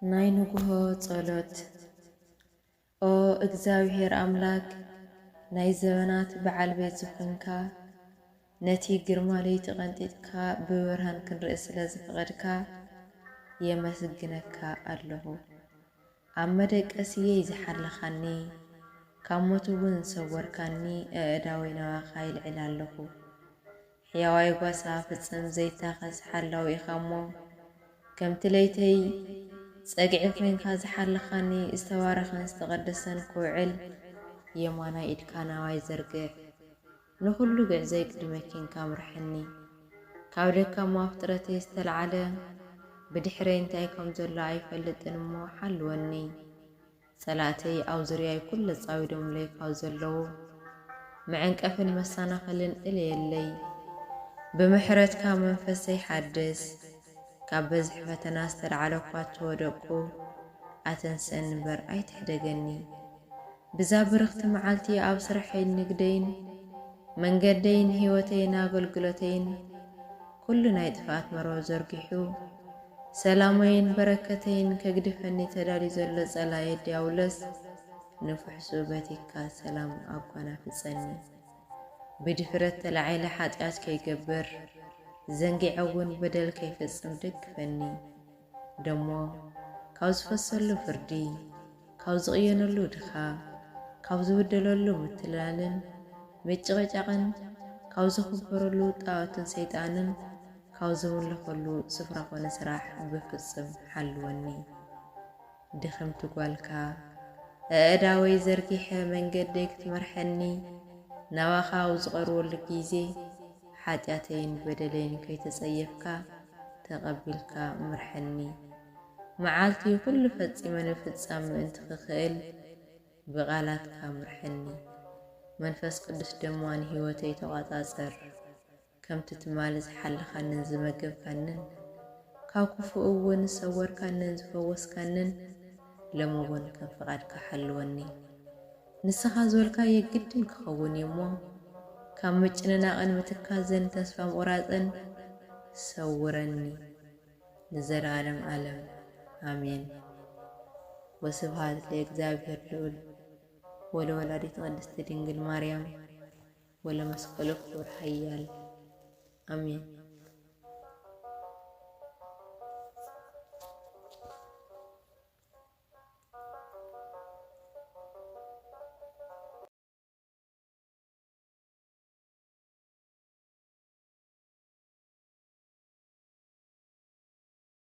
ናይ ንጉሆ ጸሎት ኦ እግዚአብሔር አምላክ ናይ ዘመናት በዓል ቤት ዝኾንካ ነቲ ግርማ ለይቲ ቀንጢጥካ ብብርሃን ክንርኢ ስለ ዝፈቐድካ የመስግነካ ኣለሁ። ኣብ መደቀስየ ዝሓለኻኒ ካብ ሞት እውን ሰወርካኒ ኣእዳወይ ናባኻ ይልዕል ኣለኹ። ሕያዋይ ጓሳ ፍጽም ዘይታኸስ ሓላዊ ኢኻ እሞ ከምቲ ለይተይ ጸጊዒ ኮንካ ዝሓለኻኒ ዝተባረኸን ዝተቐደሰን ክውዕል የማናይ ኢድካ ናባይ ዘርግዕ ንኹሉ ግዕዘይ ቅድመ ኪንካ ምርሐኒ። ካብ ደካማ ፍጥረተይ ዝተለዓለ ብድሕረይ እንታይ ከም ዘሎ ኣይፈልጥን እሞ ሓልወኒ። ጸላእተይ ኣብ ዙርያይ ኩሉ ጻዊዶምለይ ካብ ዘለዉ መዕንቀፍን መሰናኸልን እልየለይ። ብምሕረትካ መንፈሰይ ሓድስ ካብ በዝሒ ፈተና ዝተለዓለ እኳ ተወደቁ ኣተንስአን እምበር ኣይትሕደገኒ። ብዛ ብርኽቲ መዓልቲ ኣብ ስራሐይ ንግደይን መንገደይን ህይወተይን ኣገልግሎተይን ኩሉ ናይ ጥፍኣት መርበብ ዘርጊሑ ሰላመይን በረከተይን ከግድፈኒ ተዳልዩ ዘሎ ጸላየ ዲያብሎስ ንፍሕሱ በቲካ ሰላም ኣጓናፍጸኒ። ብድፍረት ተላዓይለ ኃጢአት ከይገብር ዘንጊዐ እውን በደል ከይፈጽም ደግፈኒ። ደሞ ካብ ዝፈሰሉ ፍርዲ ካብ ዝቕየነሉ ድኻ ካብ ዝብደለሉ ምትላልን ምጭቕጫቕን ካብ ዝኽበረሉ ጣዖትን ሰይጣንን ካብ ዝምለኸሉ ስፍራ ኮነ ስራሕ ብፍጽም ሓልወኒ። ድኽምቲ ጓልካ ኣእዳወይ ዘርጊሐ መንገደይ ክትመርሐኒ ናባኻ ኣብ ዝቐርበሉ ጊዜ ኃጢአተይን በደለይን ከይተጸየፍካ ተቐቢልካ ምርሐኒ። መዓልቲ ኩሉ ፈጺመ ንፍጻም ምእንቲ ክኽእል ብቓላትካ ምርሐኒ። መንፈስ ቅዱስ ደማ ንህይወተይ ተቆጻጸር። ከምቲ ትማሊ ዝሓለኻንን ዝመገብካንን ካብ ክፉእ እውን ዝሰወርካንን ዝፈወስካንን ሎሚ እውን ከም ፍቓድካ ሓልወኒ። ንስኻ ዝበልካ የግድን ክኸውን እዩ እሞ ካብ ምጭንናቕን ምትካዘን ተስፋ ምቑራጽን ሰውረኒ ንዘለዓለም ዓለም አሜን። ወስብሐት ለእግዚአብሔር ልዑል ወለወላዲቱ ቅድስት ድንግል ማርያም ወለመስቀሉ ክቡር ኃያል አሜን።